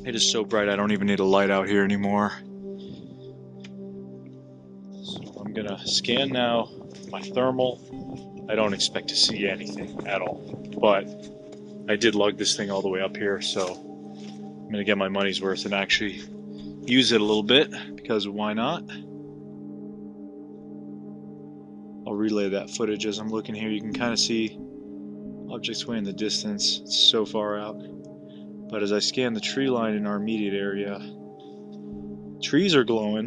It is so bright I don't even need a light out here anymore. So I'm gonna scan now my thermal. I don't expect to see anything at all, but I did lug this thing all the way up here, so I'm gonna get my money's worth and actually use it a little bit, because why not? I'll relay that footage as I'm looking here. You can kind of see objects way in the distance. It's so far out. But as I scan the tree line in our immediate area, trees are glowing,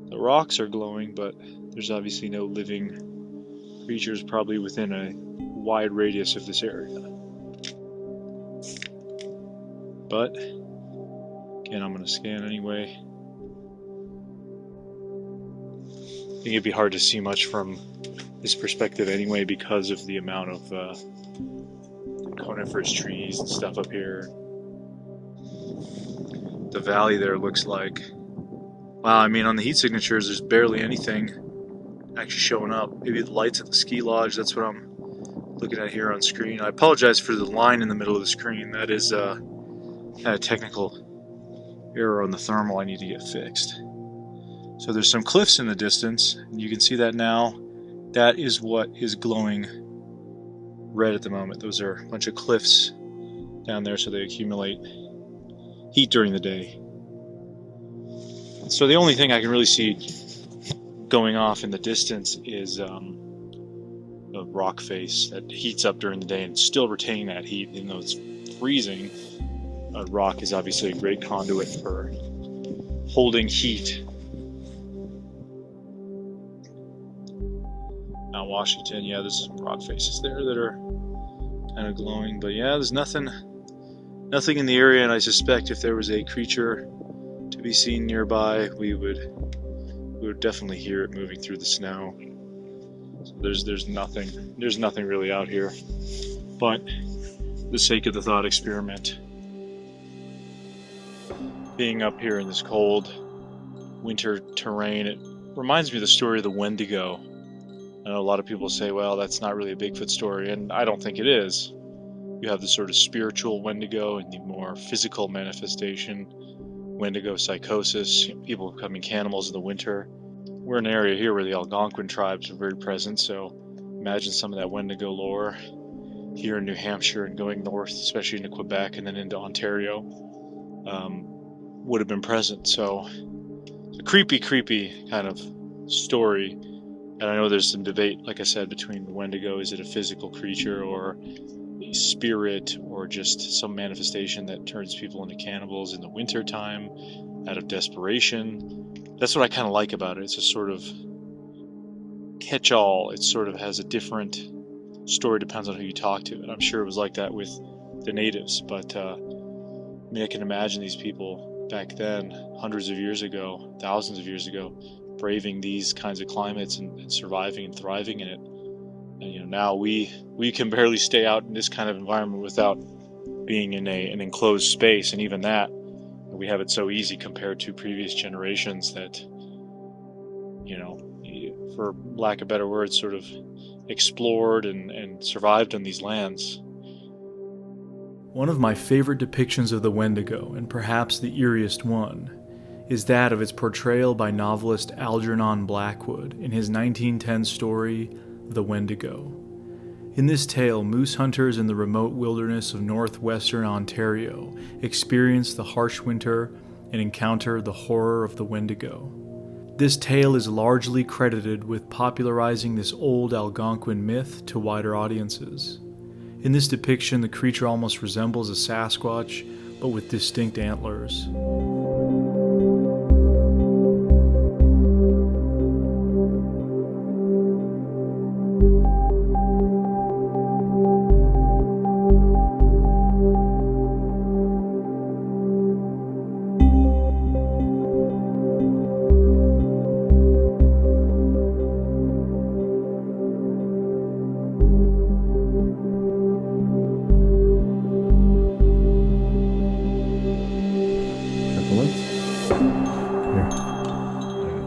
the rocks are glowing, but there's obviously no living creatures probably within a wide radius of this area. But again, I'm going to scan anyway. I think it'd be hard to see much from this perspective anyway because of the amount of coniferous trees and stuff up here. The valley there looks like, wow, I mean on the heat signatures there's barely anything actually showing up. Maybe the lights at the ski lodge, that's what I'm looking at here on screen. I apologize for the line in the middle of the screen. That is a technical error on the thermal I need to get fixed. So there's some cliffs in the distance, and you can see that now. That is what is glowing red at the moment. Those are a bunch of cliffs down there, so they accumulate heat during the day. So the only thing I can really see going off in the distance is a rock face that heats up during the day and still retaining that heat, even though it's freezing. Rock is obviously a great conduit for holding heat. Mount Washington, yeah, there's some rock faces there that are kind of glowing, but yeah, there's nothing in the area, and I suspect if there was a creature to be seen nearby, we would definitely hear it moving through the snow. So there's nothing really out here, but for the sake of the thought experiment, being up here in this cold winter terrain, it reminds me of the story of the Wendigo. I know a lot of people say, well, that's not really a Bigfoot story, and I don't think it is. You have the sort of spiritual Wendigo and the more physical manifestation, Wendigo psychosis, people becoming cannibals in the winter. We're in an area here where the Algonquin tribes are very present, so imagine some of that Wendigo lore here in New Hampshire and going north, especially into Quebec and then into Ontario, would have been present. So it's a creepy kind of story. And I know there's some debate, like I said, between the Wendigo. Is it a physical creature or a spirit or just some manifestation that turns people into cannibals in the winter time? out of desperation. That's what I kind of like about it. It's a sort of catch-all. It sort of has a different story, depends on who you talk to. And I'm sure it was like that with the natives. But I mean, I can imagine these people back then, hundreds of years ago, thousands of years ago, braving these kinds of climates and surviving and thriving in it. And, you know, now we can barely stay out in this kind of environment without being in an enclosed space. And even that, we have it so easy compared to previous generations that, you know, for lack of better words, sort of explored and survived on these lands. One of my favorite depictions of the Wendigo, and perhaps the eeriest one, is that of its portrayal by novelist Algernon Blackwood in his 1910 story, The Wendigo. In this tale, moose hunters in the remote wilderness of northwestern Ontario experience the harsh winter and encounter the horror of the Wendigo. This tale is largely credited with popularizing this old Algonquin myth to wider audiences. In this depiction, the creature almost resembles a Sasquatch, but with distinct antlers.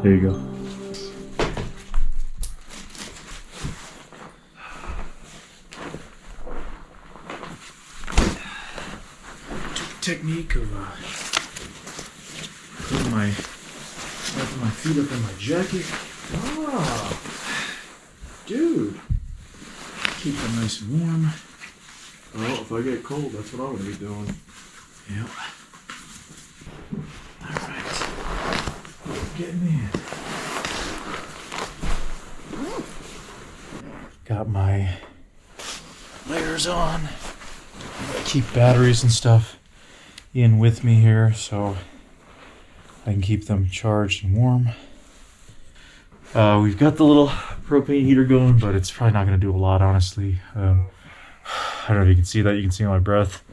There you go. Technique of putting my feet up in my jacket. Ah, dude, keep them nice and warm. Well, if I get cold, that's what I'm gonna be doing. Yep. All right, getting in. Got my layers on. Keep batteries and stuff in with me here so I can keep them charged and warm. We've got the little propane heater going, but it's probably not going to do a lot, honestly. I don't know if you can see that. You can see my breath.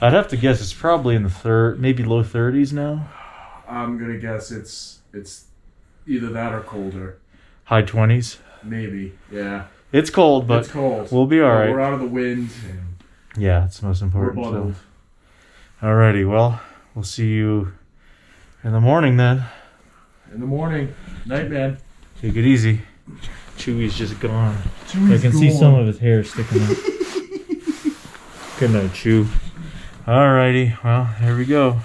I'd have to guess it's probably in the maybe low 30s now. I'm gonna guess it's either that or colder. High 20s. Maybe, yeah. It's cold, but it's cold. We'll be all right. We're out of the wind. And yeah, it's the most important. we're bundled. So. Alrighty, well, we'll see you in the morning then. In the morning. Night, man. Take it easy. Chewie's just gone. Chewie's I can see gone. some of his hair sticking out. Good night, Chew. Alrighty, well, here we go.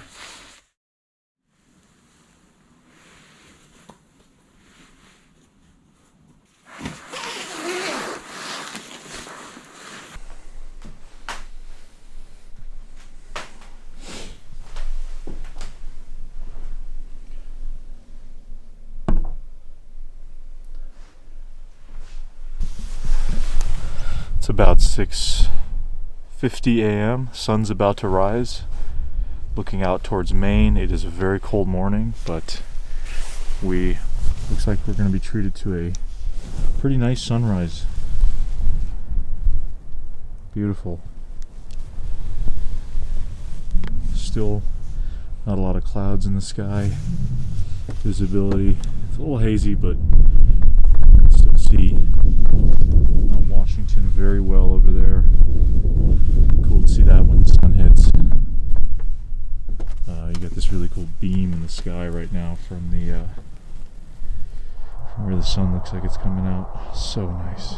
It's about 6:50 a.m. Sun's about to rise. Looking out towards Maine. It is a very cold morning, but looks like we're going to be treated to a pretty nice sunrise. Beautiful. Still not a lot of clouds in the sky. Visibility, it's a little hazy, but you can still see Washington very well over there. Cool to see that when the sun hits. You got this really cool beam in the sky right now from where the sun looks like it's coming out. So nice.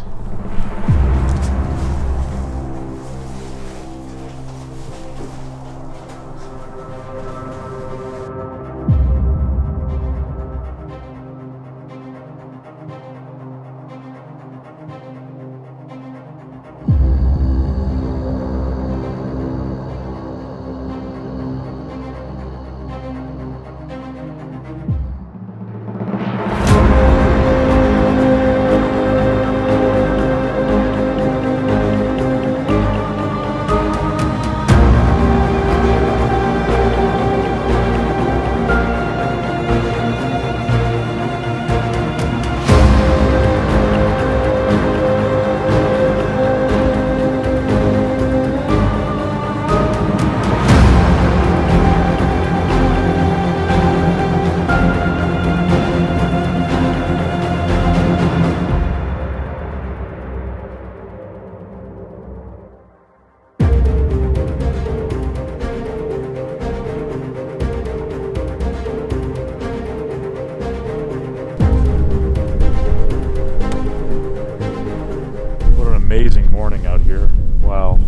morning out here. Wow.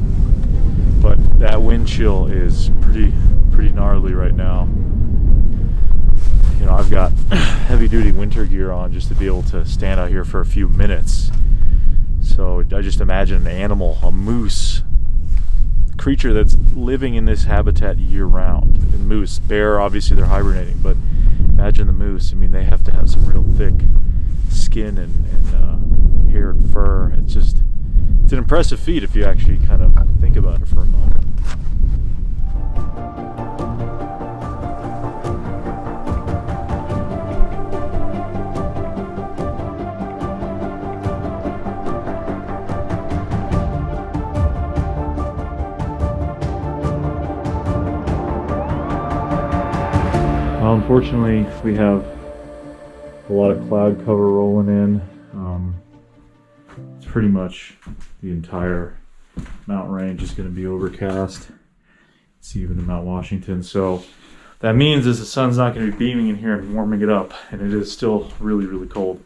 But that wind chill is pretty gnarly right now. You know, I've got heavy duty winter gear on just to be able to stand out here for a few minutes. So I just imagine an animal, a moose, a creature that's living in this habitat year round. And moose, bear, obviously they're hibernating, but imagine the moose. I mean, they have to have some real thick skin and hair and fur. It's an impressive feat if you actually kind of think about it for a moment. Well, unfortunately, we have a lot of cloud cover rolling in. It's pretty much the entire mountain range is going to be overcast. It's even in Mount Washington. So that means is the sun's not going to be beaming in here and warming it up. And it is still really, really cold.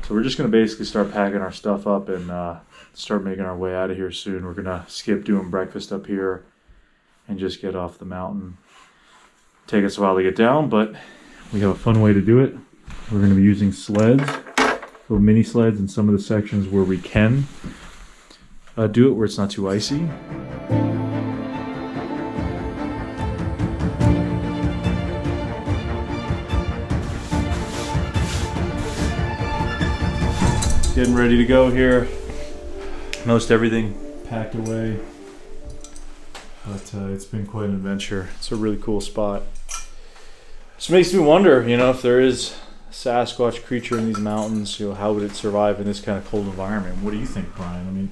So we're just going to basically start packing our stuff up and start making our way out of here soon. We're going to skip doing breakfast up here and just get off the mountain. Take us a while to get down, but we have a fun way to do it. We're going to be using sleds, little mini sleds in some of the sections where we can do it where it's not too icy. Getting ready to go here. Most everything packed away, but it's been quite an adventure. It's a really cool spot. This makes me wonder, you know, if there is a Sasquatch creature in these mountains, you know, how would it survive in this kind of cold environment? What do you think, Brian? I mean,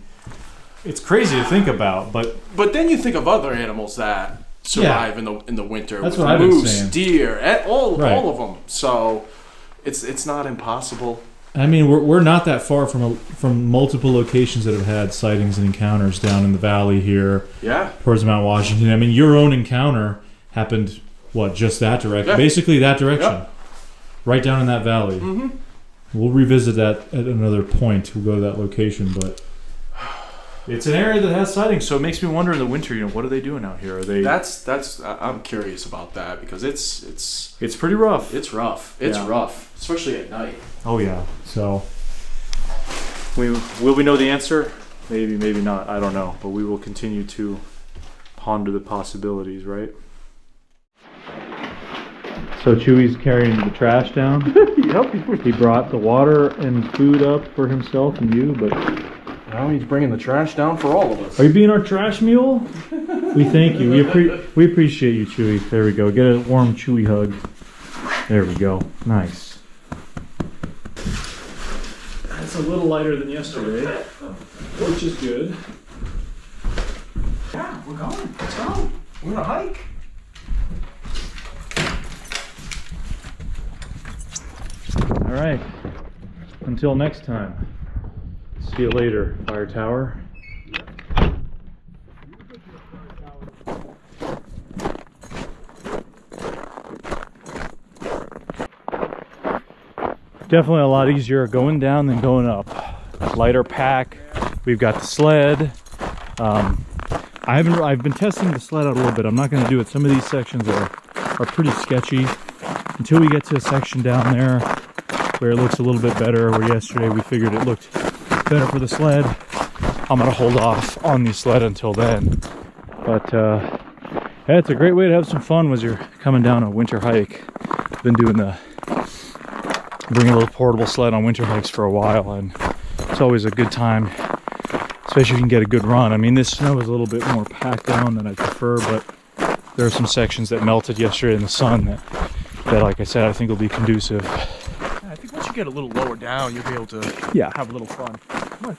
it's crazy to think about, but then you think of other animals that survive in the winter. That's with what I've been moose, saying. deer, and all Right. of them. So it's not impossible. I mean, we're not that far from multiple locations that have had sightings and encounters down in the valley here, Yeah. towards Mount Washington. I mean, your own encounter happened, just that direction? Yeah. Basically that direction. Yeah. Right down in that valley. Mm-hmm. We'll revisit that at another point. We'll go to that location, but it's an area that has sightings, so it makes me wonder in the winter, you know, what are they doing out here? Are they... That's I'm curious about that because it's pretty rough. It's rough. It's Yeah. rough, especially at night. Oh yeah. So will we know the answer? Maybe, maybe not. I don't know. But we will continue to ponder the possibilities, right? So Chewie's carrying the trash down. Yep. He brought the water and food up for himself and you, but Now he's bringing the trash down for all of us. are you being our trash mule? We thank you. We appreciate you, Chewie. There we go. Get a warm Chewie hug. There we go. Nice. It's a little lighter than yesterday, which is good. Yeah, we're going. Let's go. We're gonna hike. All right. Until next time. See you later, Fire Tower. Definitely a lot easier going down than going up. Lighter pack. We've got the sled. I've been testing the sled out a little bit. I'm not going to do it. Some of these sections are pretty sketchy until we get to a section down there where it looks a little bit better. Where yesterday we figured it looked better for the sled. I'm going to hold off on the sled until then. But yeah, it's a great way to have some fun as you're coming down a winter hike. I've been doing bring a little portable sled on winter hikes for a while, and it's always a good time, especially if you can get a good run. I mean, this snow is a little bit more packed down than I prefer, but there are some sections that melted yesterday in the sun that like I said, I think will be conducive. I think once you get a little lower down, you'll be able to have a little fun. Come on,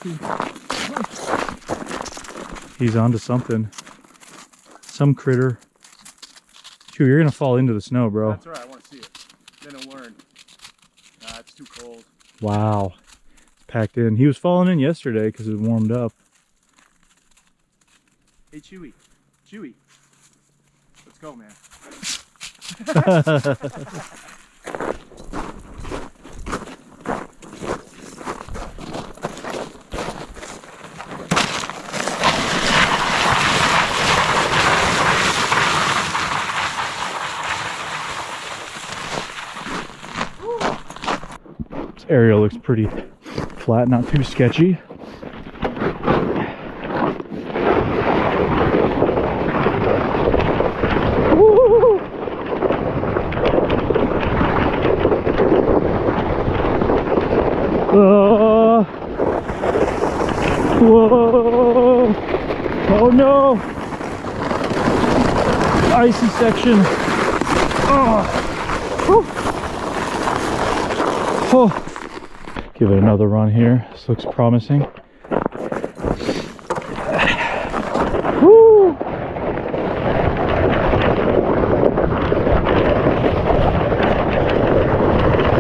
He's onto something. Some critter. Chew, you're gonna fall into the snow, bro. That's alright, I want to see it. Then I'll learn. Nah, it's too cold. Wow. Packed in. He was falling in yesterday because it warmed up. Hey, Chewie. Chewie. Let's go, man. area looks pretty flat, not too sketchy. Whoa! Oh no! Icy section. Oh. Give it another run here. This looks promising. Woo!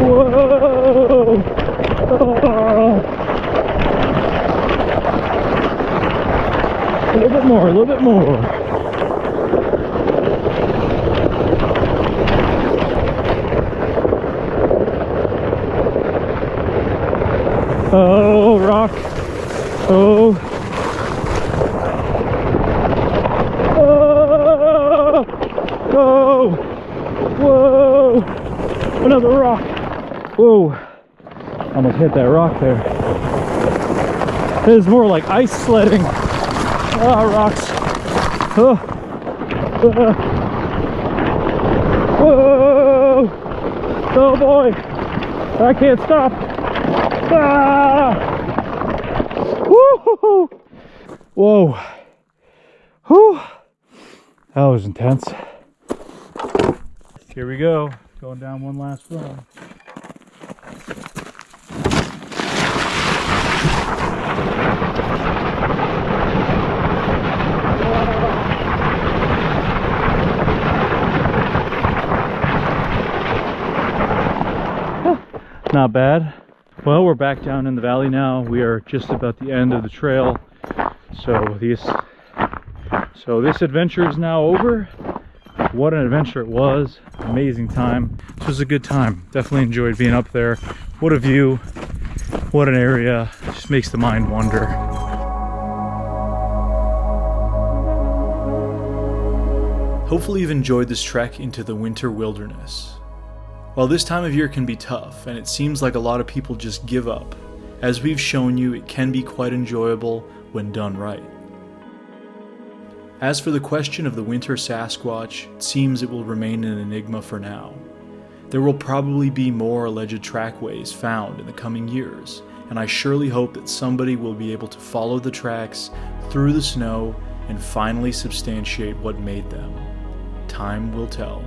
Whoa! A little bit more, a little bit more. Oh, rock. Oh. Oh. Oh. Whoa. Another rock. Whoa. Almost hit that rock there. This is more like ice sledding. Ah, rocks. Oh. Whoa. Oh boy. I can't stop. Ah! Woo! Whoa. Whew. That was intense. Here we go. Going down one last run. Not bad. Well, we're back down in the valley now. We are just about the end of the trail. So this adventure is now over. What an adventure it was. Amazing time. This was a good time. Definitely enjoyed being up there. What a view. What an area. Just makes the mind wander. Hopefully you've enjoyed this trek into the winter wilderness. While this time of year can be tough, and it seems like a lot of people just give up, as we've shown you, it can be quite enjoyable when done right. As for the question of the winter Sasquatch, it seems it will remain an enigma for now. There will probably be more alleged trackways found in the coming years, and I surely hope that somebody will be able to follow the tracks through the snow and finally substantiate what made them. Time will tell.